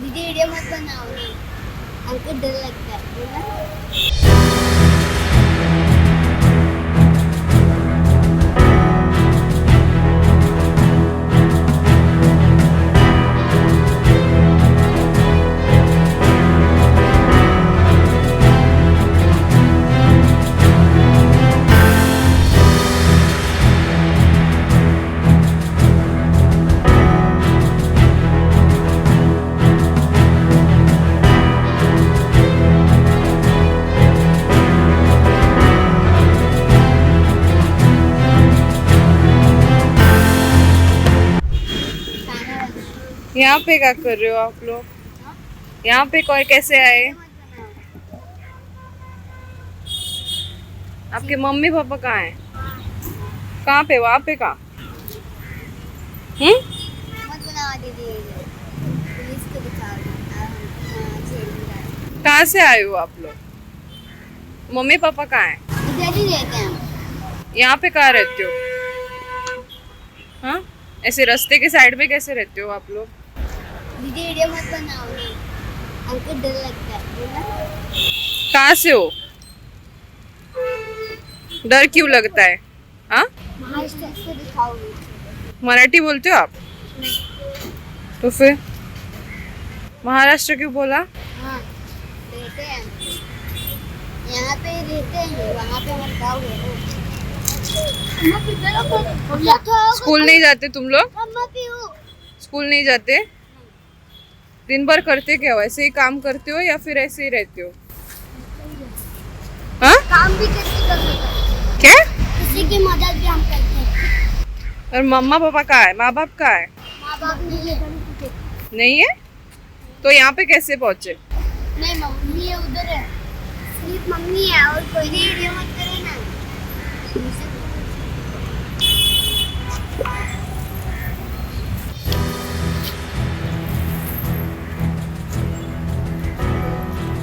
दीदी वीडियो मत बनाओ ना, हमको डर लगता है बोला। यहाँ पे क्या कर रहे हो आप लोग? यहाँ पे कोई कैसे आए? आपके मम्मी पापा कहाँ हैं? कहाँ पे? वहाँ पे कहाँ? मत बनाओ दीदी, पुलिस को दिखाओ जेल में डालो। कहाँ से आए हो आप लोग? मम्मी पापा कहाँ हैं? इधर ही रहते हैं हम। यहाँ पे कहाँ रहते हो? हाँ, ऐसे रास्ते के साइड में कैसे रहते हो आप लोग? दीदी वीडियो मत बनाओ ना, हमको डर लगता है बोला। कहाँ से हो? डर क्यों लगता है? हाँ, महाराष्ट्र से दिखाओ। मराठी बोलते हो आप? तो फिर महाराष्ट्र क्यों बोला? हाँ रहते हैं, यहाँ पे रहते हैं, वहाँ पे हमारा गाँव है। स्कूल नहीं जाते तुम लोग? मम्मा भी हो। स्कूल नहीं जाते? दिन भर करते क्या हो? ऐसे ही काम करते हो या फिर ऐसे ही रहते हो? हाँ, काम भी कैसे कर सकते हैं, क्या? किसी की मदद भी हम करते हैं। और मम्मा पापा कहाँ है? माँ बाप कहाँ है? माँ बाप नहीं है। नहीं है? तो यहाँ पे कैसे पहुँचे? नहीं मम्मी है, उधर है, सिर्फ मम्मी है और कोई नहीं। वीडियो मत करो ना।